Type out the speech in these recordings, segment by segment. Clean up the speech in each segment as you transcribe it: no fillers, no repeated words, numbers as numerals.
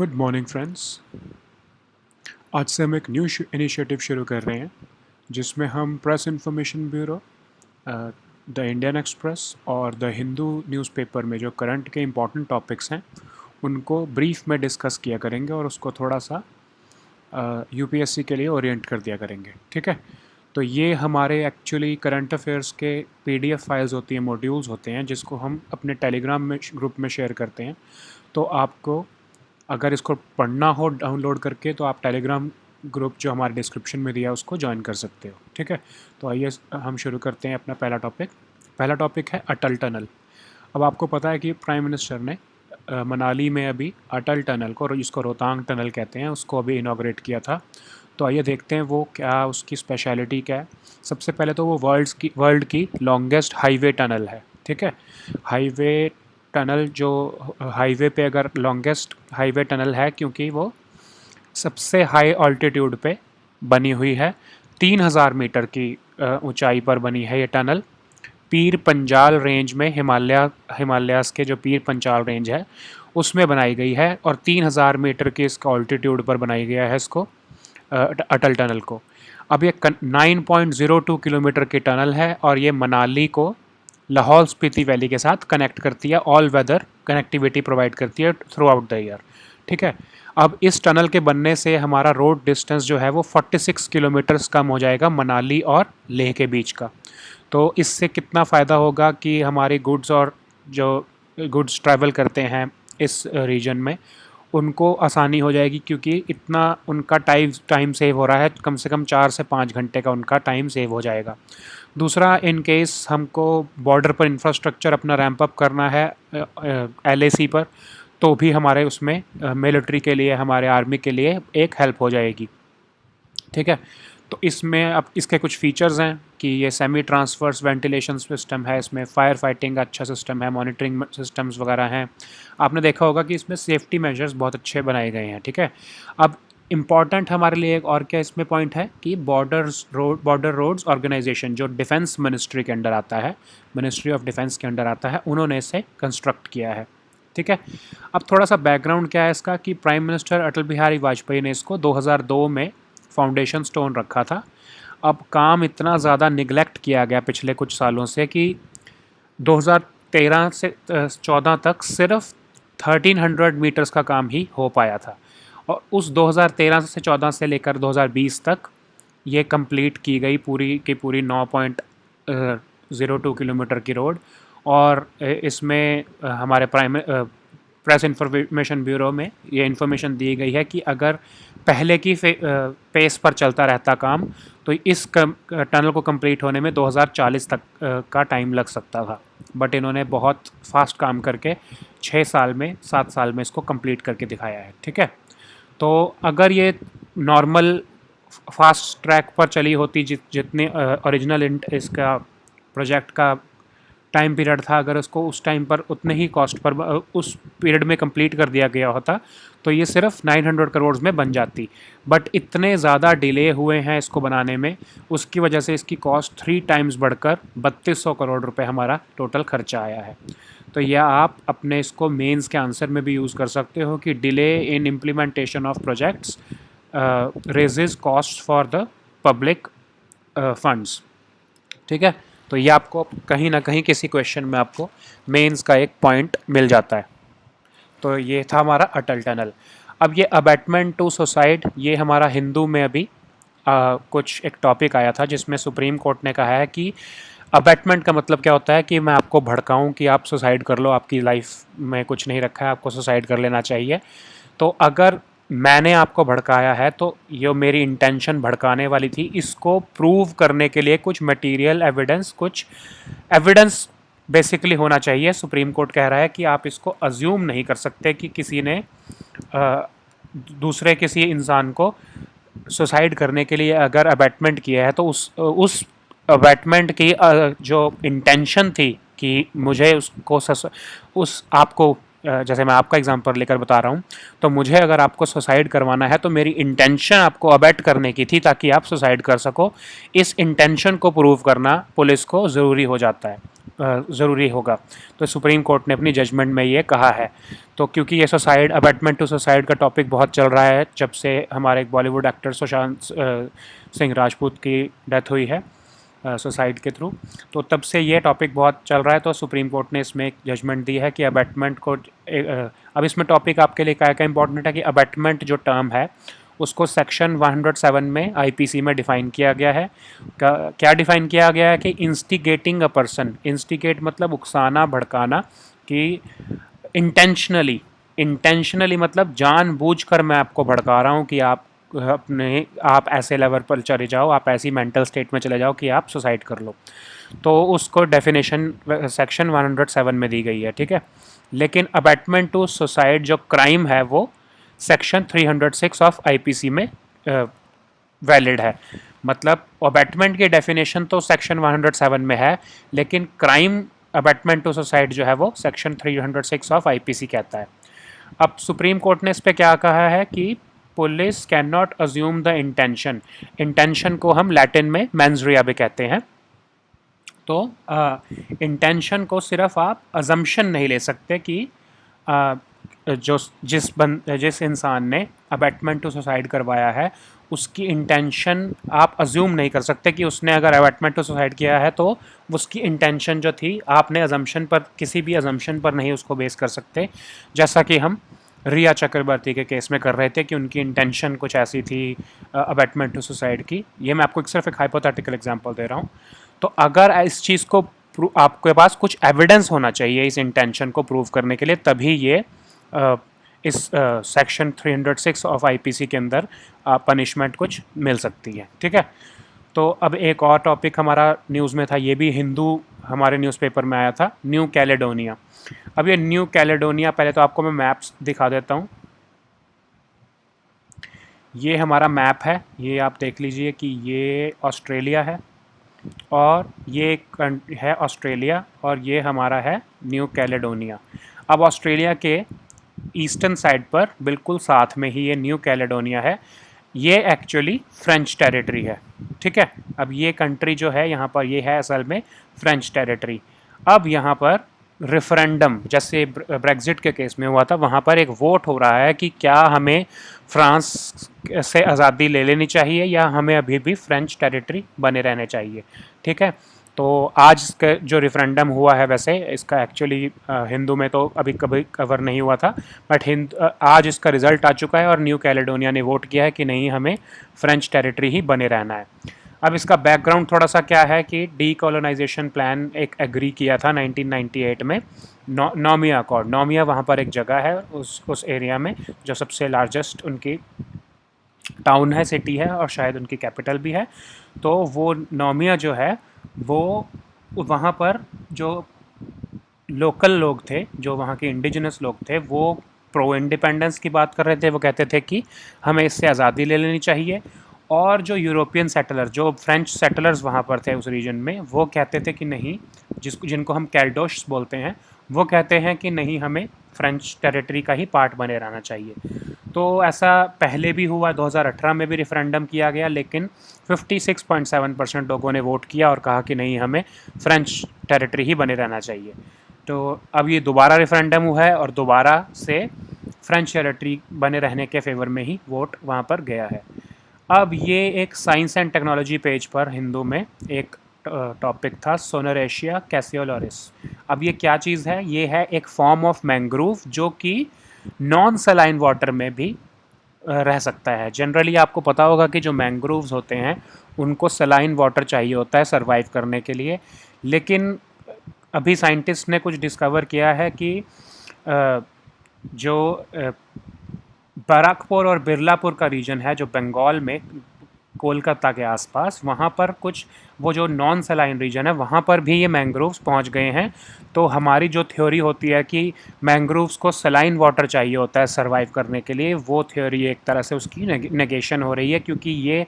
Good morning friends. आज से हम एक न्यू इनिशिएटिव शुरू कर रहे हैं जिसमें हम press information bureau, the Indian express और द हिंदू न्यूज़पेपर में जो करंट के इम्पॉर्टेंट टॉपिक्स हैं उनको ब्रीफ में डिस्कस किया करेंगे और उसको थोड़ा सा यूपीएससी के लिए ओरिएंट कर दिया करेंगे। ठीक है, तो ये हमारे एक्चुअली करंट अफेयर्स के पीडीएफ फाइल्स होती हैं, मॉड्यूल्स होते हैं जिसको हम अपने टेलीग्राम में ग्रुप में शेयर करते हैं। तो आपको अगर इसको पढ़ना हो डाउनलोड करके तो आप टेलीग्राम ग्रुप जो हमारे डिस्क्रिप्शन में दिया है उसको ज्वाइन कर सकते हो। ठीक है, तो आइए हम शुरू करते हैं अपना पहला टॉपिक। पहला टॉपिक है अटल टनल। अब आपको पता है कि प्राइम मिनिस्टर ने मनाली में अभी अटल टनल को, जिसको रोहतांग टनल कहते हैं, उसको अभी इनाग्रेट किया था। तो आइए देखते हैं वो क्या, उसकी स्पेशलिटी क्या है। सबसे पहले तो वो वर्ल्ड की लॉन्गेस्ट हाईवे टनल है। ठीक है, हाईवे टनल जो हाईवे पे अगर लॉन्गेस्ट हाईवे टनल है क्योंकि वो सबसे हाई ऑल्टीट्यूड पे बनी हुई है। 3000 मीटर की ऊंचाई पर बनी है ये टनल। पीर पंजाल रेंज में हिमालयास के जो पीर पंजाल रेंज है उसमें बनाई गई है और 3000 मीटर के इसका ऑल्टीट्यूड पर बनाई गया है इसको, अटल टनल को। अब ये 9.02 किलोमीटर की टनल है और ये मनाली को लाहौल स्पीति वैली के साथ कनेक्ट करती है, ऑल वेदर कनेक्टिविटी प्रोवाइड करती है थ्रू आउट द ईयर। ठीक है, अब इस टनल के बनने से हमारा रोड डिस्टेंस जो है वो 46 किलोमीटर्स कम हो जाएगा मनाली और लेह के बीच का। तो इससे कितना फ़ायदा होगा कि हमारी गुड्स और जो गुड्स ट्रैवल करते हैं इस रीजन में उनको आसानी हो जाएगी, क्योंकि इतना उनका टाइम सेव हो रहा है, कम से कम 4 से 5 घंटे का उनका टाइम सेव हो जाएगा। दूसरा, इन केस हमको बॉर्डर पर इंफ्रास्ट्रक्चर अपना रैंप अप करना है एलएसी पर, तो भी हमारे उसमें मिलिट्री के लिए, हमारे आर्मी के लिए एक हेल्प हो जाएगी। ठीक है, तो इसमें अब इसके कुछ फीचर्स हैं कि ये सेमी ट्रांसवर्स वेंटिलेशन सिस्टम है, इसमें फायर फाइटिंग का अच्छा सिस्टम है, मॉनिटरिंग सिस्टम्स वगैरह हैं। आपने देखा होगा कि इसमें सेफ्टी मेजर्स बहुत अच्छे बनाए गए हैं। ठीक है, अब इम्पॉर्टेंट हमारे लिए एक और क्या इसमें पॉइंट है कि बॉर्डर रोड्स ऑर्गेनाइजेशन जो डिफेंस मिनिस्ट्री के अंडर आता है, मिनिस्ट्री ऑफ डिफेंस के अंडर आता है, उन्होंने इसे कंस्ट्रक्ट किया है। ठीक है, अब थोड़ा सा बैकग्राउंड क्या है इसका कि प्राइम मिनिस्टर अटल बिहारी वाजपेयी ने इसको 2002 में फाउंडेशन स्टोन रखा था। अब काम इतना ज़्यादा निगलेक्ट किया गया पिछले कुछ सालों से कि 2013 से 14 तक सिर्फ 1300 मीटर्स का काम ही हो पाया था, और उस 2013 से 14 से लेकर 2020 तक ये कंप्लीट की गई पूरी की पूरी 9.02 किलोमीटर की रोड। और इसमें हमारे प्रेस इंफॉर्मेशन ब्यूरो में ये इन्फॉर्मेशन दी गई है कि अगर पहले की पेस पर चलता रहता काम तो इस टनल को कंप्लीट होने में 2040 तक का टाइम लग सकता था, बट इन्होंने बहुत फास्ट काम करके 6 साल में 7 साल में इसको कंप्लीट करके दिखाया है। ठीक है, तो अगर ये नॉर्मल फास्ट ट्रैक पर चली होती जितने ओरिजिनल इसका प्रोजेक्ट का टाइम पीरियड था, अगर उसको उस टाइम पर उतने ही कॉस्ट पर उस पीरियड में कंप्लीट कर दिया गया होता तो ये सिर्फ 900 करोड़ में बन जाती। बट इतने ज़्यादा डिले हुए हैं इसको बनाने में, उसकी वजह से इसकी कॉस्ट 3 टाइम्स बढ़कर 3200 करोड़ रुपए हमारा टोटल खर्चा आया है। तो यह आप अपने इसको मेंस के आंसर में भी यूज़ कर सकते हो कि delay in implementation of projects raises cost for the public funds. ठीक है, तो ये आपको कहीं ना कहीं किसी क्वेश्चन में आपको मेंस का एक पॉइंट मिल जाता है। तो ये था हमारा अटल टनल। अब ये अबैटमेंट टू सुसाइड, ये हमारा हिंदू में अभी कुछ एक टॉपिक आया था जिसमें सुप्रीम कोर्ट ने कहा है कि अबैटमेंट का मतलब क्या होता है कि मैं आपको भड़काऊं कि आप सुसाइड कर लो, आपकी लाइफ में कुछ नहीं रखा है, आपको सुसाइड कर लेना चाहिए। तो अगर मैंने आपको भड़काया है तो ये मेरी इंटेंशन भड़काने वाली थी, इसको प्रूव करने के लिए कुछ मटेरियल एविडेंस, कुछ एविडेंस बेसिकली होना चाहिए। सुप्रीम कोर्ट कह रहा है कि आप इसको अज्यूम नहीं कर सकते कि किसी ने दूसरे किसी इंसान को सुसाइड करने के लिए अगर अबैटमेंट किया है तो उस अबैटमेंट की जो इंटेंशन थी कि मुझे उसको आपको जैसे मैं आपका एग्जांपल लेकर बता रहा हूँ, तो मुझे अगर आपको सुसाइड करवाना है तो मेरी इंटेंशन आपको अबैट करने की थी ताकि आप सुसाइड कर सको। इस इंटेंशन को प्रूव करना पुलिस को ज़रूरी हो जाता है, ज़रूरी होगा। तो सुप्रीम कोर्ट ने अपनी जजमेंट में ये कहा है। तो क्योंकि ये सुसाइड, अबैटमेंट टू सुसाइड का टॉपिक बहुत चल रहा है जब से हमारे बॉलीवुड एक्टर सुशांत सिंह राजपूत की डेथ हुई है सुसाइड के थ्रू, तो तब से ये टॉपिक बहुत चल रहा है। तो सुप्रीम कोर्ट ने इसमें एक जजमेंट दी है कि अबैटमेंट को अब इसमें टॉपिक आपके लिए क्या क्या इंपॉर्टेंट है कि अबैटमेंट जो टर्म है उसको सेक्शन 107 में आईपीसी में डिफ़ाइन किया गया है। क्या डिफ़ाइन किया गया है कि इंस्टिगेटिंग अ पर्सन, इंस्टिगेट मतलब उकसाना, भड़काना, कि इंटेंशनली, इंटेंशनली मतलब जानबूझकर मैं आपको भड़का रहा हूँ कि आप ऐसे लेवल पर चले जाओ, आप ऐसी मेंटल स्टेट में चले जाओ कि आप सुसाइड कर लो। तो उसको डेफिनेशन सेक्शन 107 में दी गई है, ठीक है। लेकिन अबैटमेंट टू सुसाइड जो क्राइम है वो सेक्शन 306 ऑफ आईपीसी में वैलिड है। मतलब अबैटमेंट की डेफिनेशन तो सेक्शन 107 में है, लेकिन क्राइम अबैटमेंट टू सुसाइड जो है वो सेक्शन 306 ऑफ आईपीसी कहता है। अब सुप्रीम कोर्ट ने इस पर क्या कहा है कि police can not assume the intention, intention को हम लैटिन में मेंस रिया भी कहते हैं। तो इंटेंशन को सिर्फ आप अजम्पशन नहीं ले सकते कि जिस इंसान ने अबैटमेंट टू सुसाइड करवाया है उसकी इंटेंशन आप अज्यूम नहीं कर सकते कि उसने अगर अबैटमेंट टू सुसाइड किया है तो उसकी इंटेंशन जो थी, आपने अजम्पशन पर, किसी भी अजम्पशन पर नहीं उसको बेस कर सकते। जैसा कि हम रिया चक्रवर्ती के केस में कर रहे थे कि उनकी इंटेंशन कुछ ऐसी थी अबैटमेंट टू सुसाइड की। ये मैं आपको सिर्फ एक हाइपोथेटिकल एग्जांपल दे रहा हूँ। तो अगर इस चीज़ को आपके पास कुछ एविडेंस होना चाहिए इस इंटेंशन को प्रूव करने के लिए, तभी ये इस सेक्शन 306 ऑफ आईपीसी के अंदर पनिशमेंट कुछ मिल सकती है, ठीक है। तो अब एक और टॉपिक हमारा न्यूज़ में था, ये भी हिंदू हमारे न्यूज़पेपर में आया था, न्यू कैलेडोनिया। अब ये न्यू कैलेडोनिया, पहले तो आपको मैं मैप्स दिखा देता हूँ। ये हमारा मैप है, ये आप देख लीजिए कि ये ऑस्ट्रेलिया है और ये है ऑस्ट्रेलिया और ये हमारा है न्यू कैलेडोनिया। अब ऑस्ट्रेलिया के ईस्टर्न साइड पर बिल्कुल साथ में ही ये न्यू कैलेडोनिया है। ये एक्चुअली फ्रेंच टेरिटरी है, ठीक है। अब ये कंट्री जो है यहाँ पर, ये है असल में फ्रेंच टेरिटरी। अब यहाँ पर रेफरेंडम, जैसे ब्रेग्जिट के केस में हुआ था, वहाँ पर एक वोट हो रहा है कि क्या हमें फ्रांस से आज़ादी ले लेनी चाहिए या हमें अभी भी फ्रेंच टेरिटरी बने रहने चाहिए, ठीक है। तो आज का जो रेफरेंडम हुआ है, वैसे इसका एक्चुअली हिंदू में तो अभी कभी कवर नहीं हुआ था, बट आज इसका रिज़ल्ट आ चुका है और न्यू कैलेडोनिया ने वोट किया है कि नहीं, हमें फ्रेंच टेरिटरी ही बने रहना है। अब इसका बैकग्राउंड थोड़ा सा क्या है कि डीकोलोनाइजेशन प्लान एक एग्री किया था 1998 में, नोमिया अकॉर्ड। नोमिया वहाँ पर एक जगह है उस एरिया में जो सबसे लार्जेस्ट उनकी टाउन है, सिटी है और शायद उनकी कैपिटल भी है। तो वो नोमिया जो है वो वहाँ पर जो लोकल लोग थे, जो वहाँ के इंडिजिनस लोग थे, वो प्रो इंडिपेंडेंस की बात कर रहे थे। वो कहते थे कि हमें इससे आज़ादी ले लेनी चाहिए। और जो यूरोपियन सेटलर, जो फ्रेंच सेटलर्स वहाँ पर थे उस रीजन में, वो कहते थे कि नहीं, जिनको हम कैल्डोश बोलते हैं, वो कहते हैं कि नहीं, हमें फ्रेंच टेरिटरी का ही पार्ट बने रहना चाहिए। तो ऐसा पहले भी हुआ, 2018 में भी रेफरेंडम किया गया, लेकिन 56.7% लोगों ने वोट किया और कहा कि नहीं, हमें फ्रेंच टेरिटरी ही बने रहना चाहिए। तो अब ये दोबारा रेफरेंडम हुआ है और दोबारा से फ्रेंच टेरिटरी बने रहने के फेवर में ही वोट वहाँ पर गया है। अब ये एक साइंस एंड टेक्नोलॉजी पेज पर हिंदू में एक टॉपिक था, सोनरेशिया कैसियोलरिस। अब ये क्या चीज़ है? ये है एक फॉर्म ऑफ मैंग्रोव जो कि नॉन सलाइन वाटर में भी रह सकता है। जनरली आपको पता होगा कि जो मैंग्रोव्स होते हैं उनको सलाइन वाटर चाहिए होता है सरवाइव करने के लिए, लेकिन अभी साइंटिस्ट ने कुछ डिस्कवर किया है कि जो बाराकपुर और बिरलापुर का रीजन है, जो बंगाल में कोलकाता के आसपास, वहाँ पर कुछ वो जो नॉन सलाइन रीजन है वहाँ पर भी ये मैंग्रोव्स पहुँच गए हैं। तो हमारी जो थ्योरी होती है कि मैंग्रोव्स को सलाइन वाटर चाहिए होता है सरवाइव करने के लिए, वो थ्योरी एक तरह से उसकी नेगेशन हो रही है, क्योंकि ये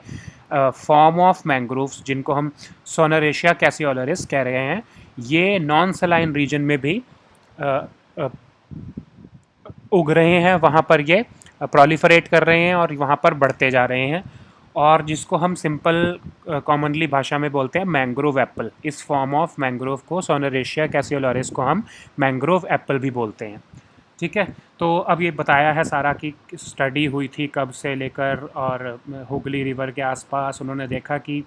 फॉर्म ऑफ मैंग्रोव्स जिनको हम सोनरेशिया कैसियोलरिस कह रहे हैं, ये नॉन सलाइन रीजन में भी उग रहे हैं वहाँ पर ये प्रोलिफरेट कर रहे हैं और वहाँ पर बढ़ते जा रहे हैं। और जिसको हम सिंपल कॉमनली भाषा में बोलते हैं मैंग्रोव एप्पल। इस फॉर्म ऑफ मैंग्रोव को, सोनेरेशिया कैसियोलरिस को, हम मैंग्रोव एप्पल भी बोलते हैं। ठीक है, तो अब ये बताया है सारा कि स्टडी हुई थी कब से लेकर, और हुगली रिवर के आसपास उन्होंने देखा कि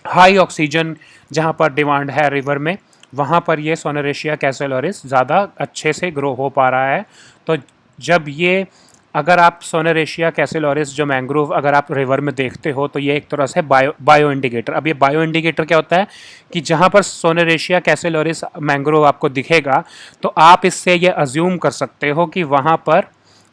हाई ऑक्सीजन जहाँ पर डिमांड है रिवर में, वहाँ पर ये सोनेरेशिया कैसियोलरिस ज़्यादा अच्छे से ग्रो हो पा रहा है। तो जब ये, अगर आप सोनेरेशिया कैसिलोरिस जो मैंग्रोव अगर आप रिवर में देखते हो, तो ये एक तरह से बायो इंडिकेटर। अब ये बायो इंडिकेटर क्या होता है कि जहाँ पर सोनेरेशिया कैसिलोरिस मैंग्रोव आपको दिखेगा, तो आप इससे ये अज्यूम कर सकते हो कि वहाँ पर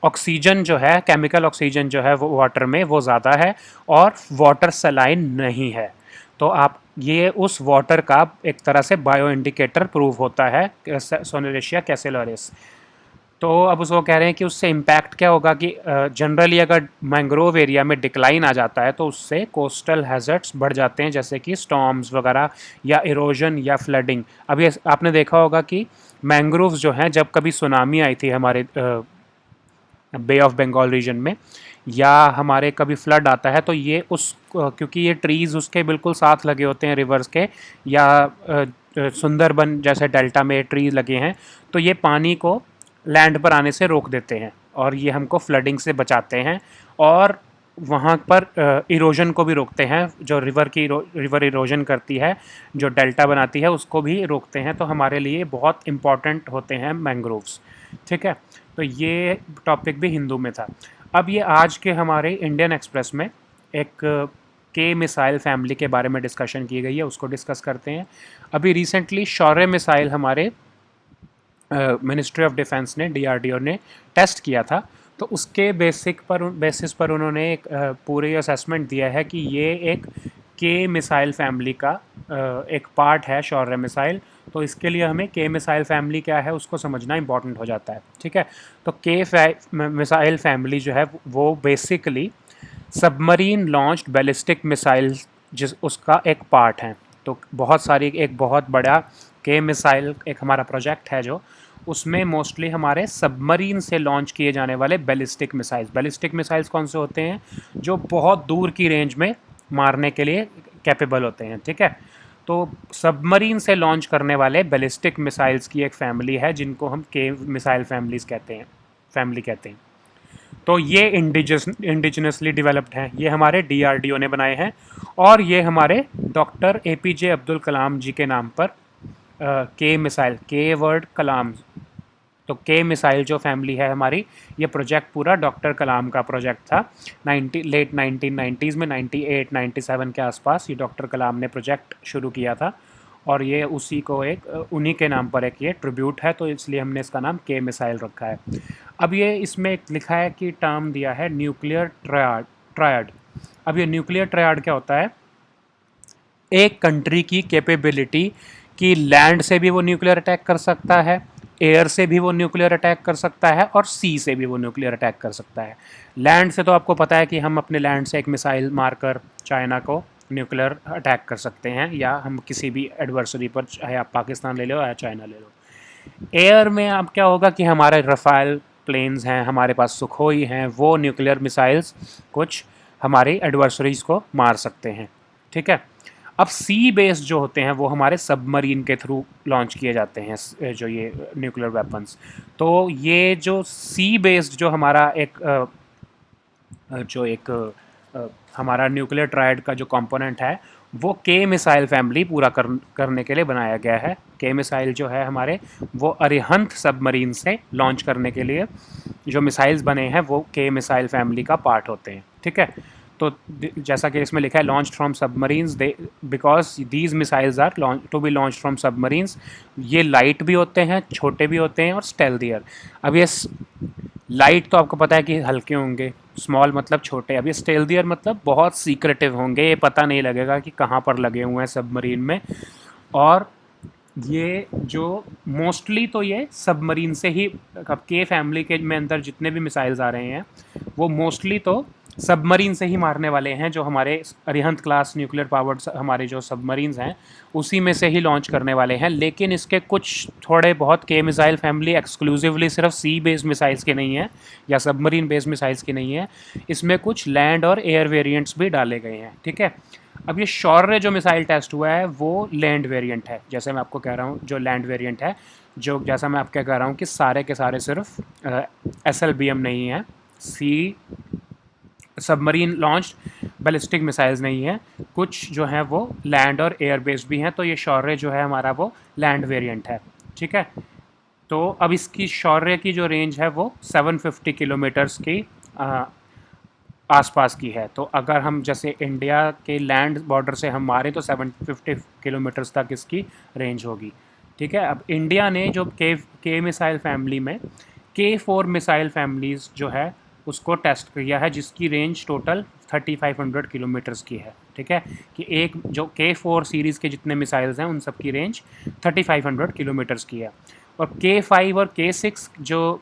ऑक्सीजन जो है, केमिकल ऑक्सीजन जो है वो वाटर में वो ज़्यादा है और वाटर सलाइन नहीं है। तो आप ये उस वाटर का एक तरह से बायो इंडिकेटर प्रूव होता है सोनेरेशिया कैसिलोरिस। तो अब उसको कह रहे हैं कि उससे इम्पैक्ट क्या होगा कि जनरली अगर मैंग्रोव एरिया में डिक्लाइन आ जाता है तो उससे कोस्टल हैजर्ड्स बढ़ जाते हैं, जैसे कि स्टॉर्म्स वगैरह या इरोजन या फ्लडिंग। अब ये आपने देखा होगा कि मैंग्रोव्स जो हैं, जब कभी सुनामी आई थी हमारे बे ऑफ बंगाल रीजन में, या हमारे कभी फ्लड आता है, तो ये उस, क्योंकि ये ट्रीज़ उसके बिल्कुल साथ लगे होते हैं रिवर्स के, या सुंदरबन जैसे डेल्टा में ट्री लगे हैं, तो ये पानी को लैंड पर आने से रोक देते हैं और ये हमको फ्लडिंग से बचाते हैं। और वहाँ पर इरोजन को भी रोकते हैं, जो रिवर इरोजन करती है, जो डेल्टा बनाती है, उसको भी रोकते हैं। तो हमारे लिए बहुत इम्पॉर्टेंट होते हैं मैंग्रोव्स। ठीक है, तो ये टॉपिक भी हिंदू में था। अब ये आज के हमारे इंडियन एक्सप्रेस में एक के मिसाइल फैमिली के बारे में डिस्कशन की गई है, उसको डिस्कस करते हैं। अभी रिसेंटली शौर्य मिसाइल हमारे मिनिस्ट्री ऑफ डिफेंस ने, डीआरडीओ ने टेस्ट किया था। तो उसके बेसिस पर उन्होंने एक पूरे असेसमेंट दिया है कि ये एक के मिसाइल फैमिली का एक पार्ट है, शौर्य मिसाइल। तो इसके लिए हमें के मिसाइल फैमिली क्या है उसको समझना इंपॉर्टेंट हो जाता है। ठीक है, तो के मिसाइल फैमिली जो है वो basically submarine launched ballistic missile जिस उसका एक पार्ट है। तो बहुत सारी, एक बहुत बड़ा के मिसाइल एक हमारा प्रोजेक्ट है, जो उसमें मोस्टली हमारे सबमरीन से लॉन्च किए जाने वाले बैलिस्टिक मिसाइल्स कौन से होते हैं, जो बहुत दूर की रेंज में मारने के लिए कैपेबल होते हैं। ठीक है, तो सबमरीन से लॉन्च करने वाले बैलिस्टिक मिसाइल्स की एक फैमिली है, जिनको हम के मिसाइल फैमिली कहते हैं। तो ये इंडिजिनसली डेवलप्ड हैं, ये हमारे डीआरडीओ ने बनाए हैं, और ये हमारे डॉक्टर एपीजे अब्दुल कलाम जी के नाम पर के मिसाइल, के वर्ड कलाम, तो के मिसाइल जो फैमिली है हमारी, ये प्रोजेक्ट पूरा डॉक्टर कलाम का प्रोजेक्ट था। लेट 1990s में, 98 97 के आसपास ये डॉक्टर कलाम ने प्रोजेक्ट शुरू किया था, और ये उसी को एक उन्हीं के नाम पर एक ये ट्रिब्यूट है, तो इसलिए हमने इसका नाम के मिसाइल रखा है। अब ये इसमें एक लिखा है कि टर्म दिया है न्यूक्लियर ट्रायड। अब ये न्यूक्लियर ट्रायड क्या होता है? एक कंट्री की कैपेबिलिटी कि लैंड से भी वो न्यूक्लियर अटैक कर सकता है, एयर से भी वो न्यूक्लियर अटैक कर सकता है, और सी से भी वो न्यूक्लियर अटैक कर सकता है। लैंड से तो आपको पता है कि हम अपने लैंड से एक मिसाइल मारकर चाइना को न्यूक्लियर अटैक कर सकते हैं, या हम किसी भी एडवर्सरी पर, चाहे आप पाकिस्तान ले लो या चाइना ले लो। एयर में अब क्या होगा कि हमारे रफ़ाल प्लेन्स हैं, हमारे पास सुखोई हैं, वो न्यूक्लियर मिसाइल्स कुछ हमारे एडवर्सरीज़ को मार सकते हैं। ठीक है, अब सी बेस्ड जो होते हैं वो हमारे सबमरीन के थ्रू लॉन्च किए जाते हैं, जो ये न्यूक्लियर वेपन्स। तो ये जो सी बेस्ड जो हमारा हमारा न्यूक्लियर ट्रायड का जो कंपोनेंट है, वो के मिसाइल फैमिली पूरा करने के लिए बनाया गया है। के मिसाइल जो है हमारे, वो अरिहंत सबमरीन से लॉन्च करने के लिए जो मिसाइल्स बने हैं वो के मिसाइल फैमिली का पार्ट होते हैं। ठीक है, तो जैसा कि इसमें लिखा है, launch from submarines, they because these missiles are to be launch from submarines. ये लाइट भी होते हैं, छोटे भी होते हैं, और स्टेल्थियर। अब ये लाइट तो आपको पता है कि हल्के होंगे, स्मॉल मतलब छोटे। अब ये स्टेल्थियर मतलब बहुत सीक्रेटिव होंगे, ये पता नहीं लगेगा कि कहाँ पर लगे हुए हैं सबमरीन में। और ये जो मोस्टली तो ये सबमरीन से ही, अब के फैमिली के में अंदर जितने भी मिसाइल्स आ रहे हैं वो मोस्टली तो सबमरीन से ही मारने वाले हैं, जो हमारे अरिहंत क्लास न्यूक्लियर पावर्ड हमारे जो सबमरीन्स हैं उसी में से ही लॉन्च करने वाले हैं। लेकिन इसके कुछ थोड़े बहुत के मिसाइल फैमिली एक्सक्लूसिवली सिर्फ सी बेस्ड मिसाइल्स के नहीं है या सबमरीन बेस्ड मिसाइल्स की नहीं है, इसमें कुछ लैंड और एयर वेरिएंट्स भी डाले गए हैं। ठीक है, अब ये शौर्य जो मिसाइल टेस्ट हुआ है वो लैंड वेरिएंट है, जैसे मैं आपको कह रहा हूँ जो लैंड वेरिएंट है, जो जैसा मैं आपको कह रहा हूँ कि सारे के सारे सिर्फ SLBM नहीं है, सी सबमरीन लॉन्च्ड बैलिस्टिक मिसाइल्स नहीं है, कुछ जो हैं वो लैंड और एयर बेस्ड भी हैं। तो ये शौर्य जो है हमारा वो लैंड वेरिएंट है। ठीक है, तो अब इसकी शौर्य की जो रेंज है वो 750 किलोमीटर्स की आसपास की है। तो अगर हम जैसे इंडिया के लैंड बॉर्डर से हम मारें तो 750 किलोमीटर्स तक इसकी रेंज होगी। ठीक है, अब इंडिया ने जो के मिसाइल फैमिली में K4 मिसाइल फैमिलीज़ जो है उसको टेस्ट किया है, जिसकी रेंज टोटल 3500 किलोमीटर्स की है। ठीक है, कि एक जो K4 सीरीज़ के जितने मिसाइल्स हैं उन सब की रेंज 3500 किलोमीटर्स की है। और K5 और K6 जो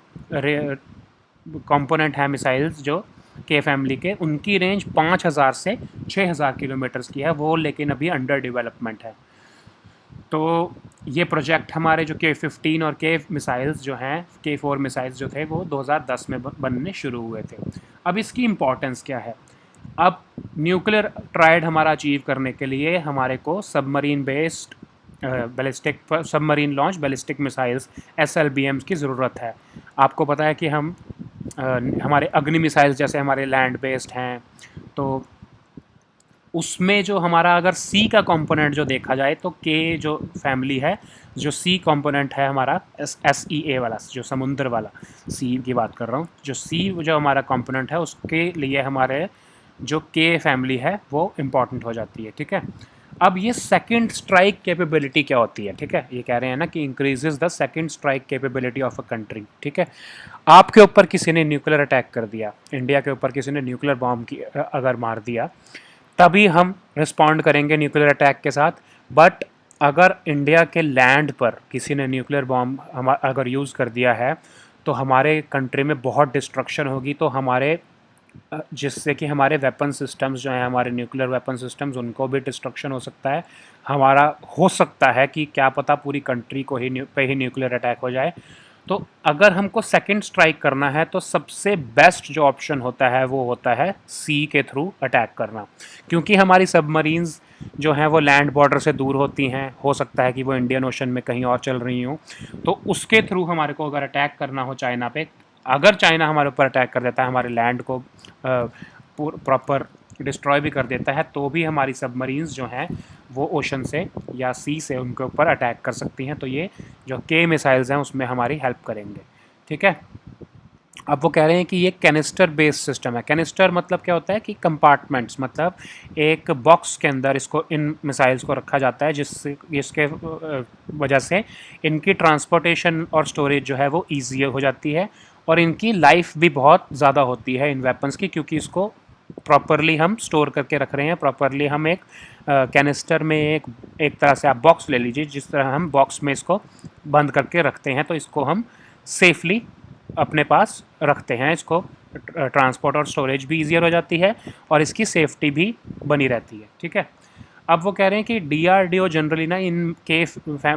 कंपोनेंट है मिसाइल्स जो के फैमिली के, उनकी रेंज 5000 से 6000 किलोमीटर्स की है वो, लेकिन अभी अंडर डेवलपमेंट है। तो ये प्रोजेक्ट हमारे जो K15 और के मिसाइल्स जो हैं, K4 मिसाइल्स जो थे वो 2010 में बनने शुरू हुए थे। अब इसकी इम्पोर्टेंस क्या है? अब न्यूक्लियर ट्रायड हमारा अचीव करने के लिए हमारे को submarine based ballistic submarine launch ballistic missiles SLBMs की ज़रूरत है। आपको पता है कि हम हमारे अग्नि मिसाइल्स जैसे हमारे लैंड बेस्ड हैं, तो उसमें जो हमारा अगर सी का कंपोनेंट जो देखा जाए तो के जो फैमिली है, जो सी कंपोनेंट है हमारा SEA वाला, जो समुद्र वाला सी की बात कर रहा हूँ, जो सी जो हमारा कंपोनेंट है उसके लिए हमारे जो के फैमिली है वो इम्पॉर्टेंट हो जाती है। ठीक है, अब ये सेकंड स्ट्राइक कैपेबिलिटी क्या होती है? ठीक है, ये कह रहे हैं ना कि increases the second strike capability of a country. ठीक है, आपके ऊपर किसी ने न्यूक्लियर अटैक कर दिया, इंडिया के ऊपर किसी ने न्यूक्लियर बॉम्ब की अगर मार दिया, तभी हम रिस्पॉन्ड करेंगे न्यूक्लियर अटैक के साथ। बट अगर इंडिया के लैंड पर किसी ने न्यूक्लियर बॉम्ब अगर यूज़ कर दिया है तो हमारे कंट्री में बहुत डिस्ट्रक्शन होगी। तो हमारे जिससे कि हमारे वेपन सिस्टम्स जो हैं, हमारे न्यूक्लियर वेपन सिस्टम्स, उनको भी डिस्ट्रक्शन हो सकता है। हमारा हो सकता है कि क्या पता पूरी कंट्री को ही न्यूक्लियर अटैक हो जाए। तो अगर हमको सेकंड स्ट्राइक करना है तो सबसे बेस्ट जो ऑप्शन होता है वो होता है सी के थ्रू अटैक करना, क्योंकि हमारी सबमरीन्स जो हैं वो लैंड बॉर्डर से दूर होती हैं, हो सकता है कि वो इंडियन ओशन में कहीं और चल रही हों। तो उसके थ्रू हमारे को अगर अटैक करना हो चाइना पे, अगर चाइना हमारे ऊपर अटैक कर देता है, हमारे लैंड को प्रॉपर डिस्ट्रॉय भी कर देता है, तो भी हमारी सबमरीन्स जो हैं वो ओशन से या सी से उनके ऊपर अटैक कर सकती हैं। तो ये जो के मिसाइल्स हैं उसमें हमारी हेल्प करेंगे। ठीक है, अब वो कह रहे हैं कि ये कैनिस्टर बेस्ड सिस्टम है। कैनिस्टर मतलब क्या होता है कि कंपार्टमेंट्स, मतलब एक बॉक्स के अंदर इसको इन मिसाइल्स को रखा जाता है, जिसके वजह से इनकी ट्रांसपोर्टेशन और स्टोरेज जो है वो ईजी हो जाती है, और इनकी लाइफ भी बहुत ज़्यादा होती है इन वेपन्स की, क्योंकि इसको प्रॉपरली हम स्टोर करके रख रहे हैं। प्रॉपरली हम एक कैनिस्टर में एक तरह से आप बॉक्स ले लीजिए, जिस तरह हम बॉक्स में इसको बंद करके रखते हैं, तो इसको हम सेफली अपने पास रखते हैं। इसको ट्रांसपोर्ट और स्टोरेज भी ईजियर हो जाती है और इसकी सेफ्टी भी बनी रहती है। ठीक है, अब वो कह रहे हैं कि DRDO जनरली ना इन के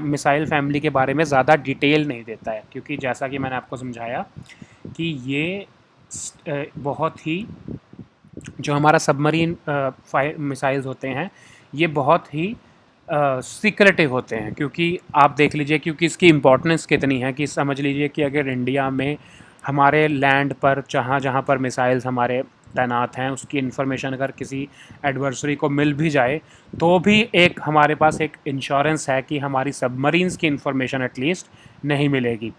मिसाइल फैमिली के बारे में ज़्यादा डिटेल नहीं देता है, क्योंकि जैसा कि मैंने आपको समझाया कि ये बहुत ही जो हमारा सबमरीन मिसाइल्स होते हैं ये बहुत ही सीक्रेटिव होते हैं। क्योंकि आप देख लीजिए, क्योंकि इसकी इम्पोर्टेंस कितनी है कि समझ लीजिए कि अगर इंडिया में हमारे लैंड पर जहाँ जहाँ पर मिसाइल्स हमारे तैनात हैं उसकी इन्फॉर्मेशन अगर किसी एडवर्सरी को मिल भी जाए, तो भी एक हमारे पास एक इंश्योरेंस है कि हमारी सबमरीन्स की इन्फॉर्मेशन एटलीस्ट नहीं मिलेगी,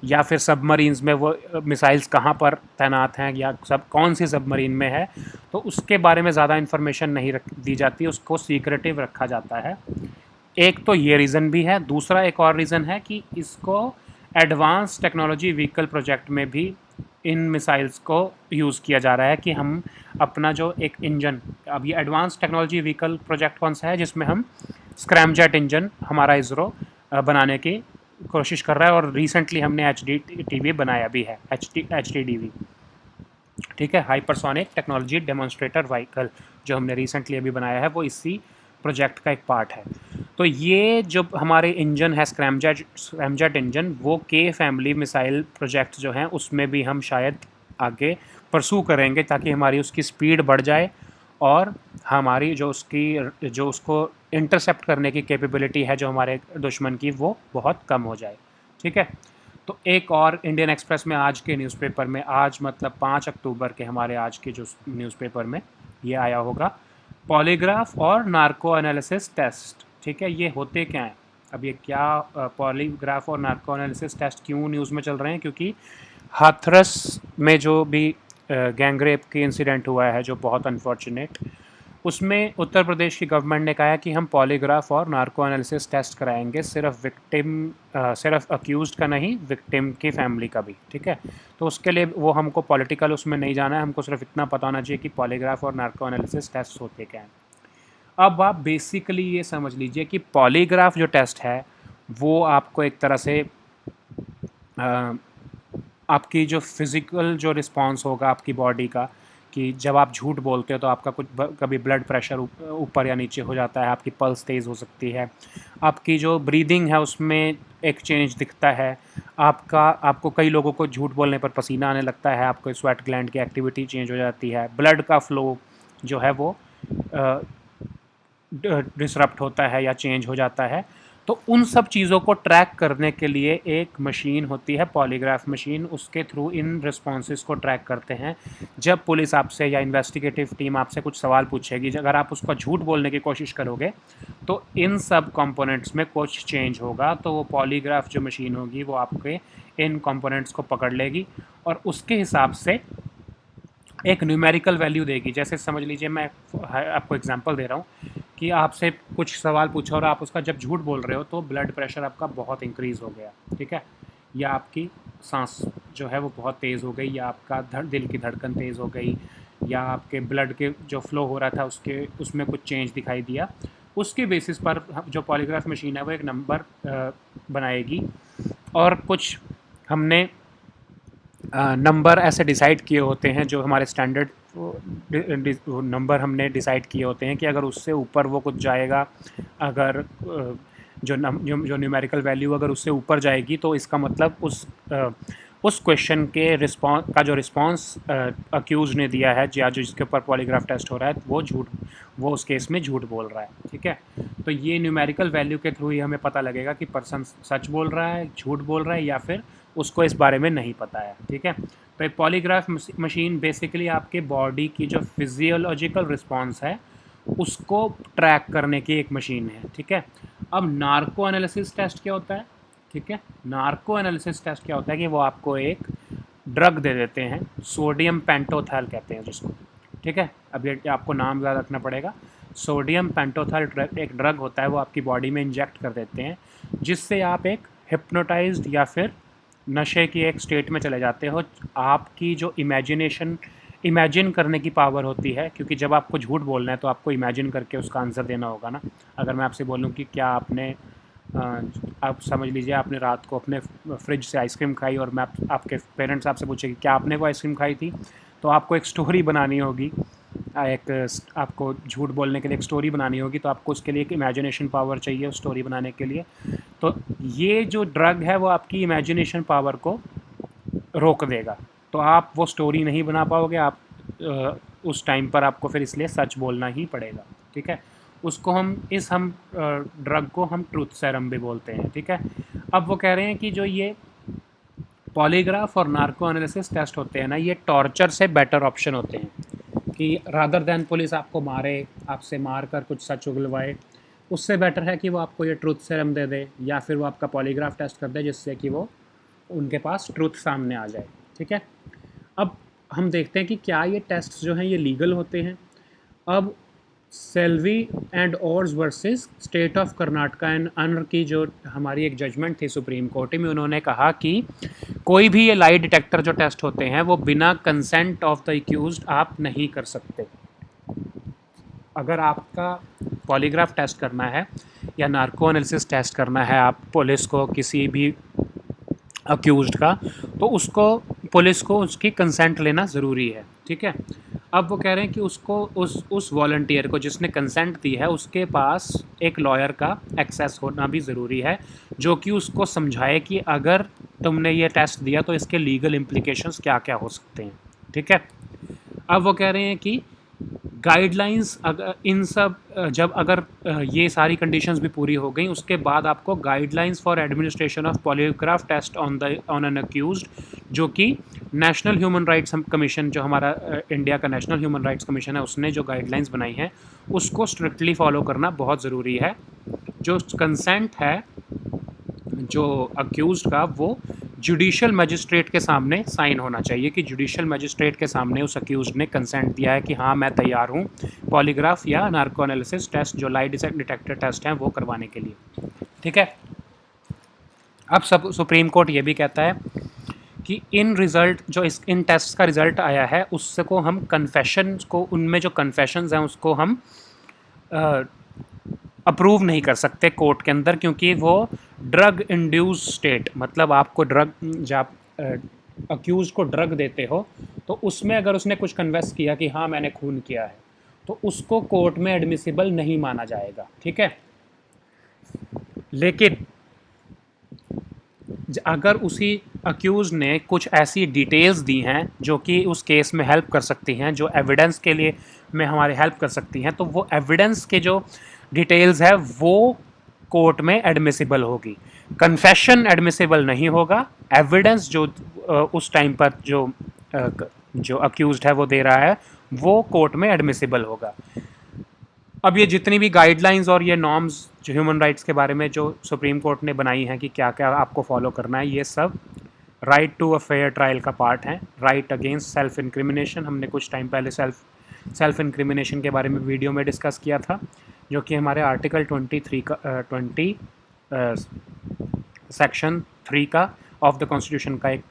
या फिर सबमरीन्स में वो मिसाइल्स कहाँ पर तैनात हैं या कौन सी सबमरीन में है, तो उसके बारे में ज़्यादा इन्फॉर्मेशन नहीं दी जाती, उसको सीक्रेटिव रखा जाता है। एक तो ये रीज़न भी है। दूसरा एक और रीज़न है कि इसको एडवांस टेक्नोलॉजी व्हीकल प्रोजेक्ट में भी इन मिसाइल्स को यूज़ किया जा रहा है कि हम अपना जो एक इंजन, अब ये एडवांस टेक्नोलॉजी व्हीकल प्रोजेक्ट कौन सा है जिसमें हम स्क्रैमजेट इंजन हमारा इसरो बनाने की कोशिश कर रहा है, और रिसेंटली हमने HDTV बनाया भी है, HTDV। ठीक है। हाइपरसोनिक टेक्नोलॉजी डेमोन्स्ट्रेटर व्हीकल जो हमने रिसेंटली अभी बनाया है वो इसी प्रोजेक्ट का एक पार्ट है। तो ये जो हमारे इंजन है स्क्रैमजेट इंजन, वो के फैमिली मिसाइल प्रोजेक्ट जो हैं उसमें भी हम शायद आगे परसू करेंगे ताकि हमारी उसकी स्पीड बढ़ जाए और हमारी जो उसको इंटरसेप्ट करने की कैपेबिलिटी है जो हमारे दुश्मन की, वो बहुत कम हो जाए। ठीक है। तो एक और इंडियन एक्सप्रेस में आज के न्यूज़पेपर में, आज मतलब 5 अक्टूबर के हमारे आज के जो न्यूज़पेपर में ये आया होगा, पॉलीग्राफ और नार्को एनालिसिस टेस्ट। ठीक है। ये होते क्या हैं? अब ये क्या पॉलीग्राफ और नार्को एनालिसिस टेस्ट क्यों न्यूज़ में चल रहे हैं? क्योंकि हाथरस में जो भी गैंगरेप की इंसिडेंट हुआ है जो बहुत अनफॉर्चुनेट, उसमें उत्तर प्रदेश की गवर्नमेंट ने कहा है कि हम पॉलीग्राफ और नार्को एनालिसिस टेस्ट कराएंगे, सिर्फ अक्यूज़्ड का नहीं, विक्टिम की फैमिली का भी। ठीक है। तो उसके लिए वो हमको पॉलिटिकल उसमें नहीं जाना है, हमको सिर्फ इतना पता होना चाहिए कि पॉलीग्राफ और नार्को एनालिसिस टेस्ट होते क्या हैं। अब आप बेसिकली ये समझ लीजिए कि पॉलीग्राफ जो टेस्ट है वो आपको एक तरह से आपकी जो फिज़िकल जो रिस्पॉन्स होगा आपकी बॉडी का, कि जब आप झूठ बोलते हो तो आपका कभी ब्लड प्रेशर ऊपर या नीचे हो जाता है, आपकी पल्स तेज़ हो सकती है, आपकी जो ब्रीदिंग है उसमें एक चेंज दिखता है, आपको कई लोगों को झूठ बोलने पर पसीना आने लगता है, आपको स्वेट ग्लैंड की एक्टिविटी चेंज हो जाती है, ब्लड का फ्लो जो है वो डिसरप्ट होता है या चेंज हो जाता है। तो उन सब चीज़ों को ट्रैक करने के लिए एक मशीन होती है, पॉलीग्राफ मशीन, उसके थ्रू इन रिस्पॉन्सेस को ट्रैक करते हैं। जब पुलिस आपसे या इन्वेस्टिगेटिव टीम आपसे कुछ सवाल पूछेगी, अगर आप उसका झूठ बोलने की कोशिश करोगे तो इन सब कंपोनेंट्स में कुछ चेंज होगा, तो वो पॉलीग्राफ जो मशीन होगी वो आपके इन कंपोनेंट्स को पकड़ लेगी और उसके हिसाब से एक न्यूमेरिकल वैल्यू देगी। जैसे समझ लीजिए, मैं आपको एग्जांपल दे रहा हूँ कि आपसे कुछ सवाल पूछा और आप उसका जब झूठ बोल रहे हो तो ब्लड प्रेशर आपका बहुत इंक्रीज़ हो गया, ठीक है, या आपकी सांस जो है वो बहुत तेज़ हो गई, या आपका दिल की धड़कन तेज़ हो गई, या आपके ब्लड के जो फ्लो हो रहा था उसमें कुछ चेंज दिखाई दिया। उसके बेसिस पर जो पॉलीग्राफ मशीन है वो एक नंबर बनाएगी और कुछ हमने नंबर ऐसे डिसाइड किए होते हैं, जो हमारे स्टैंडर्ड नंबर हमने डिसाइड किए होते हैं कि अगर उससे ऊपर वो कुछ जाएगा, अगर जो न्यूमेरिकल वैल्यू अगर उससे ऊपर जाएगी तो इसका मतलब उस क्वेश्चन के जो रिस्पांस अक्यूज ने दिया है या जो जिसके ऊपर पॉलीग्राफ टेस्ट हो रहा है वो उस केस में झूठ बोल रहा है। ठीक है। तो ये न्यूमेरिकल वैल्यू के थ्रू ही हमें पता लगेगा कि पर्सन सच बोल रहा है, झूठ बोल रहा है, या फिर उसको इस बारे में नहीं पता है। ठीक है। तो एक पॉलीग्राफ मशीन बेसिकली आपके बॉडी की जो फिजियोलॉजिकल रिस्पॉन्स है उसको ट्रैक करने की एक मशीन है। ठीक है। अब नार्को एनालिसिस टेस्ट क्या होता है? ठीक है। नार्को एनालिसिस टेस्ट क्या होता है कि वो आपको एक ड्रग दे देते हैं, सोडियम पेंटोथैल कहते हैं जिसको। ठीक है। अब ये आपको नाम याद रखना पड़ेगा। सोडियम पेंटोथैल एक ड्रग होता है, वो आपकी बॉडी में इंजेक्ट कर देते हैं, जिससे आप एक हिप्नोटाइज्ड या फिर नशे की एक स्टेट में चले जाते हो। आपकी जो इमेजिन करने की पावर होती है, क्योंकि जब आपको झूठ बोलना है तो आपको इमेजिन करके उसका आंसर देना होगा ना। अगर मैं आपसे बोलूँ कि क्या आप समझ लीजिए आपने रात को अपने फ्रिज से आइसक्रीम खाई और आपके पेरेंट्स आपसे पूछे कि क्या आपने वो आइसक्रीम खाई थी, तो आपको एक स्टोरी बनानी होगी, आपको झूठ बोलने के लिए एक स्टोरी बनानी होगी, तो आपको उसके लिए एक इमेजिनेशन पावर चाहिए उस स्टोरी बनाने के लिए। तो ये जो ड्रग है वो आपकी इमेजिनेशन पावर को रोक देगा, तो आप वो स्टोरी नहीं बना पाओगे। आप उस टाइम पर आपको फिर इसलिए सच बोलना ही पड़ेगा। ठीक है। उसको हम ड्रग को हम ट्रूथ सेरम भी बोलते हैं। ठीक है। अब वो कह रहे हैं कि जो ये पॉलीग्राफ और नार्को एनालिसिस टेस्ट होते हैं ना, ये टॉर्चर से बेटर ऑप्शन होते हैं, कि रादर दैन पुलिस आपको मारे, आपसे मार कर कुछ सच उगलवाए, उससे बेटर है कि वो आपको ये ट्रूथ सेरम दे दे या फिर वो आपका पॉलीग्राफ टेस्ट कर दे, जिससे कि वो उनके पास ट्रूथ सामने आ जाए। ठीक है। अब हम देखते हैं कि क्या ये टेस्ट जो हैं ये लीगल होते हैं। अब Selvi and ors versus state of Karnataka and anr की जो हमारी एक जजमेंट थी सुप्रीम कोर्ट में, उन्होंने कहा कि कोई भी ये लाई डिटेक्टर जो टेस्ट होते हैं वो बिना कंसेंट ऑफ द एक्यूज्ड आप नहीं कर सकते। अगर आपका पॉलीग्राफ टेस्ट करना है या नार्को एनालिसिस टेस्ट करना है आप पुलिस को किसी भी अक्यूज्ड का, तो उसको पुलिस को उसकी कंसेंट लेना ज़रूरी है, ठीक है। अब वो कह रहे हैं कि उसको उस वॉलंटियर को जिसने कंसेंट दी है उसके पास एक लॉयर का एक्सेस होना भी ज़रूरी है, जो कि उसको समझाए कि अगर तुमने ये टेस्ट दिया तो इसके लीगल इम्प्लीकेशंस क्या क्या हो सकते हैं, ठीक है। अब वो कह रहे हैं कि गाइडलाइंस अगर इन सब जब अगर ये सारी कंडीशंस भी पूरी हो गई उसके बाद आपको guidelines for administration of polygraph test on an accused, जो कि नेशनल ह्यूमन राइट्स कमीशन, जो हमारा इंडिया का नेशनल ह्यूमन राइट्स कमीशन है, उसने जो गाइडलाइंस बनाई हैं उसको स्ट्रिक्टली फॉलो करना बहुत ज़रूरी है। जो कंसेंट है जो अक्यूज्ड का, वो जुडिशियल मजिस्ट्रेट के सामने साइन होना चाहिए कि जुडिशियल मजिस्ट्रेट के सामने उस अक्यूज्ड ने कंसेंट दिया है कि हाँ मैं तैयार हूँ पॉलीग्राफ या नार्को एनालिसिस टेस्ट, जो लाई डिटेक्टर टेस्ट हैं, वो करवाने के लिए, ठीक है। अब सुप्रीम कोर्ट ये भी कहता है कि इन रिज़ल्ट जो इन टेस्ट का रिज़ल्ट आया है उससे को हम कन्फेशन को, उनमें जो कन्फेशंस हैं उसको हम अप्रूव नहीं कर सकते कोर्ट के अंदर, क्योंकि वो ड्रग इंड्यूस स्टेट, मतलब आपको ड्रग, जब अक्यूज को ड्रग देते हो तो उसमें अगर उसने कुछ कन्वेस किया कि हाँ मैंने खून किया है तो उसको कोर्ट में एडमिसिबल नहीं माना जाएगा, ठीक है। लेकिन अगर उसी अक्यूज ने कुछ ऐसी डिटेल्स दी हैं जो कि उस केस में हेल्प कर सकती हैं, जो एविडेंस के लिए में हमारे हेल्प कर सकती हैं, तो वो एविडेंस के जो डिटेल्स है वो कोर्ट में एडमिसिबल होगी। कन्फेशन एडमिसिबल नहीं होगा, एविडेंस जो उस टाइम पर जो अक्यूज्ड है वो दे रहा है वो कोर्ट में एडमिसिबल होगा। अब ये जितनी भी गाइडलाइंस और ये नॉर्म्स जो ह्यूमन राइट्स के बारे में जो सुप्रीम कोर्ट ने बनाई हैं कि क्या क्या आपको फॉलो करना है, ये सब right to a fair trial का पार्ट है। राइट अगेंस्ट सेल्फ इंक्रिमिनेशन, हमने कुछ टाइम पहले सेल्फ इंक्रिमिनेशन के बारे में वीडियो में डिस्कस किया था, जो कि हमारे आर्टिकल 23 का 20 सेक्शन 3 का ऑफ द कॉन्स्टिट्यूशन का एक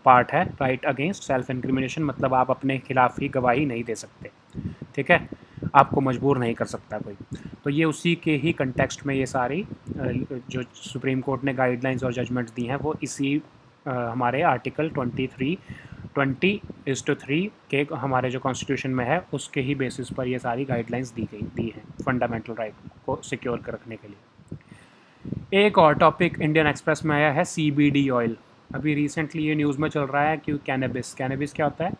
पार्ट है। राइट अगेंस्ट सेल्फ इंक्रिमिनेशन मतलब आप अपने खिलाफ ही गवाही नहीं दे सकते, ठीक है, आपको मजबूर नहीं कर सकता कोई। तो ये उसी के ही कंटेक्स्ट में ये सारी जो सुप्रीम कोर्ट ने गाइडलाइंस और जजमेंट्स दी हैं वो इसी हमारे आर्टिकल 20:3 के हमारे जो कॉन्स्टिट्यूशन में है उसके ही बेसिस पर ये सारी गाइडलाइंस दी हैं फंडामेंटल राइट को सिक्योर कर रखने के लिए। एक और टॉपिक इंडियन एक्सप्रेस में आया है CBD ऑयल। अभी रिसेंटली ये न्यूज़ में चल रहा है कि कैनबिस क्या होता है?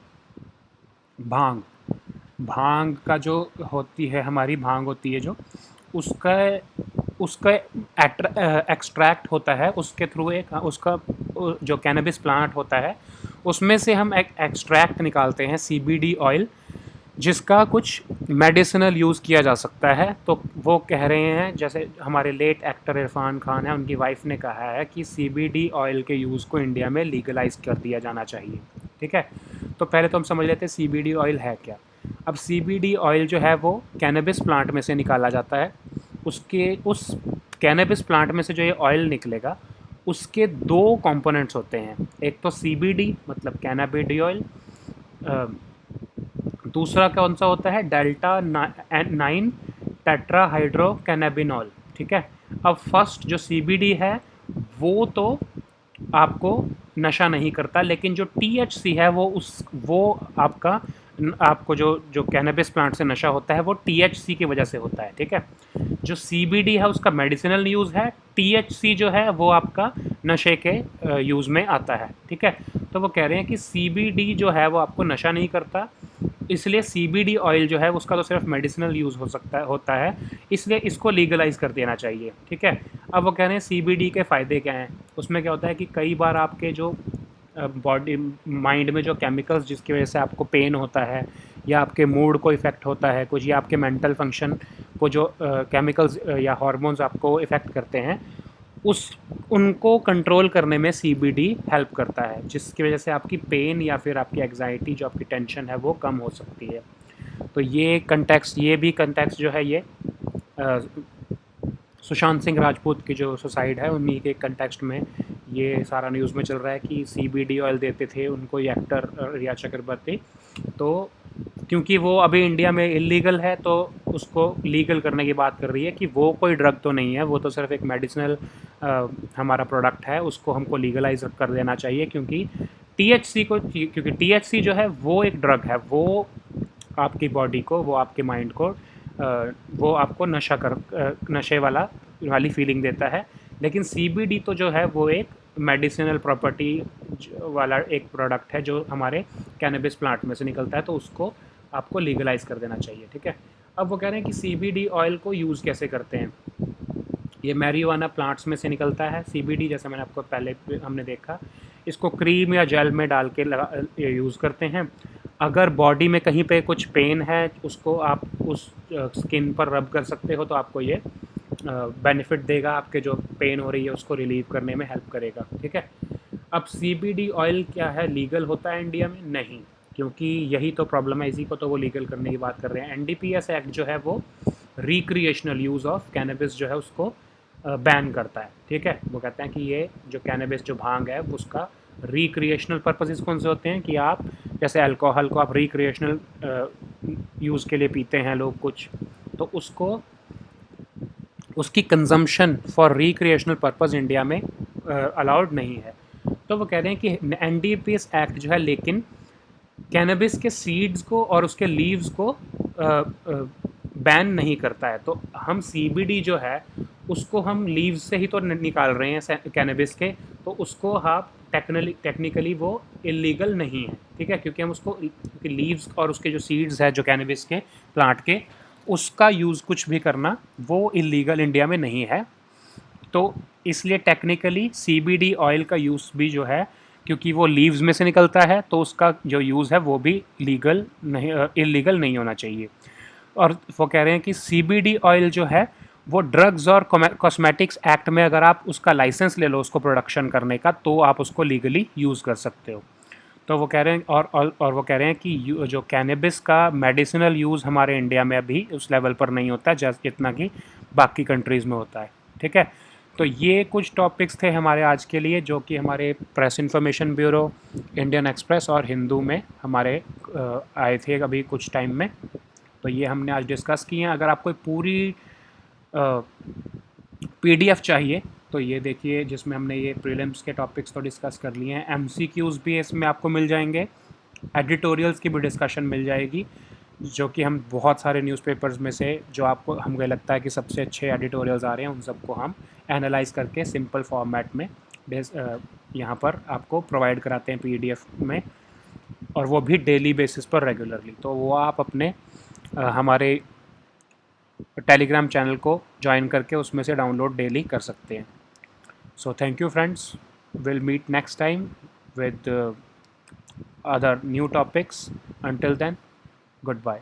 भांग का जो होती है, हमारी भांग होती है जो, उसका एक्सट्रैक्ट होता है, उसके थ्रू एक उसका जो कैनबिस प्लांट होता है उसमें से हम एक एक्सट्रैक्ट निकालते हैं CBD ऑयल, जिसका कुछ मेडिसिनल यूज़ किया जा सकता है। तो वो कह रहे हैं, जैसे हमारे लेट एक्टर इरफान खान है, उनकी वाइफ ने कहा है कि CBD ऑयल के यूज़ को इंडिया में लीगलाइज कर दिया जाना चाहिए, ठीक है। तो पहले तो हम समझ लेते हैं CBD ऑयल है क्या। अब CBD ऑयल जो है वो कैनबिस प्लांट में से निकाला जाता है। उस कैनबिस प्लांट में से जो ये ऑयल निकलेगा उसके दो कंपोनेंट्स होते हैं, एक तो CBD मतलब कैनाबिडियोल, दूसरा कौन सा होता है डेल्टा 9 टेट्राहाइड्रो कैनाबिनॉल, ठीक है। अब फर्स्ट जो CBD है वो तो आपको नशा नहीं करता, लेकिन जो THC है वो आपको जो कैनबिस प्लांट से नशा होता है वो THC की वजह से होता है, ठीक है। जो CBD है उसका मेडिसिनल यूज़ है, THC जो है वो आपका नशे के यूज़ में आता है, ठीक है। तो वो कह रहे हैं कि CBD जो है वो आपको नशा नहीं करता, इसलिए CBD ऑयल जो है उसका तो सिर्फ मेडिसिनल यूज़ होता है, इसलिए इसको लीगलाइज कर देना चाहिए, ठीक है। अब वो कह रहे हैं CBD के फ़ायदे क्या हैं। उसमें क्या होता है कि कई बार आपके जो बॉडी माइंड में जो केमिकल्स जिसकी वजह से आपको पेन होता है या आपके मूड को इफ़ेक्ट होता है कुछ, या आपके मेंटल फंक्शन को जो केमिकल्स या हार्मोन्स आपको इफ़ेक्ट करते हैं, उनको कंट्रोल करने में CBD हेल्प करता है, जिसकी वजह से आपकी पेन या फिर आपकी एग्जाइटी, जो आपकी टेंशन है, वो कम हो सकती है। तो ये भी कंटेक्स्ट जो है ये सुशांत सिंह राजपूत की जो सुसाइड है उन्हीं के कंटेक्स्ट में ये सारा न्यूज़ में चल रहा है कि CBD ऑयल देते थे उनको ये एक्टर रिया चक्रवर्ती। तो क्योंकि वो अभी इंडिया में इलीगल है तो उसको लीगल करने की बात कर रही है कि वो कोई ड्रग तो नहीं है, वो तो सिर्फ एक मेडिसिनल हमारा प्रोडक्ट है, उसको हमको लीगलाइज कर देना चाहिए, क्योंकि THC को, क्योंकि THC जो है वो एक ड्रग है, वो आपकी बॉडी को, वो आपके माइंड को वो आपको नशे वाली फीलिंग देता है। लेकिन CBD तो जो है वो एक मेडिसिनल प्रॉपर्टी वाला एक प्रोडक्ट है जो हमारे कैनबिस प्लांट में से निकलता है, तो उसको आपको लीगलाइज कर देना चाहिए, ठीक है। अब वो कह रहे हैं कि CBD ऑयल को यूज़ कैसे करते हैं। ये मैरिजुआना प्लांट्स में से निकलता है CBD, जैसे मैंने आपको पहले हमने देखा। इसको क्रीम या जेल में डाल के यूज़ करते हैं। अगर बॉडी में कहीं पे कुछ पेन है, उसको आप उस स्किन पर रब कर सकते हो, तो आपको ये बेनिफिट देगा, आपके जो पेन हो रही है उसको रिलीव करने में हेल्प करेगा, ठीक है। अब CBD ऑयल क्या है, लीगल होता है इंडिया में? नहीं, क्योंकि यही तो प्रॉब्लम है, इसी को तो वो लीगल करने की बात कर रहे हैं। NDPS एक्ट जो है वो रिक्रिएशनल यूज़ ऑफ कैनबिस जो है उसको बैन करता है, ठीक है। वो कहते हैं कि ये जो कैनबिस जो भांग है उसका रिक्रिएशनल पर्पसेस कौन से होते हैं, कि आप जैसे अल्कोहल को आप रिक्रिएशनल यूज़ के लिए पीते हैं लोग कुछ, तो उसको उसकी consumption for recreational purpose India में अलाउड नहीं है। तो वो कह रहे हैं कि NDPS एक्ट जो है लेकिन कैनबिस के सीड्स को और उसके लीव्स को बैन नहीं करता है। तो हम CBD जो है उसको हम लीव्स से ही तो निकाल रहे हैं कैनबिस के, तो उसको आप टेक्निकली वो इलीगल नहीं है, ठीक है, क्योंकि हम उसको लीव्स और उसके जो सीड्स है जो कैनबिस के प्लांट के, उसका यूज़ कुछ भी करना वो इलीगल इंडिया में नहीं है। तो इसलिए टेक्निकली CBD ऑयल का यूज़ भी जो है, क्योंकि वो लीव्स में से निकलता है, तो उसका जो यूज़ है वो भी लीगल नहीं, इलीगल नहीं होना चाहिए। और वो कह रहे हैं कि CBD ऑयल जो है वो ड्रग्स और कॉस्मेटिक्स एक्ट में अगर आप उसका लाइसेंस ले लो उसको प्रोडक्शन करने का, तो आप उसको लीगली यूज़ कर सकते हो। तो वो कह रहे हैं और वो कह रहे हैं कि जो कैनबिस का मेडिसिनल यूज़ हमारे इंडिया में अभी उस लेवल पर नहीं होता जितना कि बाकी कंट्रीज़ में होता है, ठीक है। तो ये कुछ टॉपिक्स थे हमारे आज के लिए, जो कि हमारे press information bureau, Indian express और हिंदू में हमारे आए थे अभी कुछ टाइम में। तो ये हमने आज डिस्कस किए हैं। अगर आपको पूरी PDF चाहिए तो ये देखिए, जिसमें हमने ये प्रीलिम्स के टॉपिक्स तो डिस्कस कर लिए हैं, MCQs भी इसमें आपको मिल जाएंगे, एडिटोरियल्स की भी डिस्कशन मिल जाएगी, जो कि हम बहुत सारे न्यूज़पेपर्स में से जो आपको हमको लगता है कि सबसे अच्छे एडिटोरियल्स आ रहे हैं उन सबको हम एनालाइज करके सिंपल फॉर्मेट में यहाँ पर आपको प्रोवाइड कराते हैं PDF में, और वो भी डेली बेसिस पर रेगुलरली। तो वो आप अपने हमारे टेलीग्राम चैनल को ज्वाइन करके उसमें से डाउनलोड डेली कर सकते हैं। So thank you friends, will meet next time with other new topics. Until then, goodbye.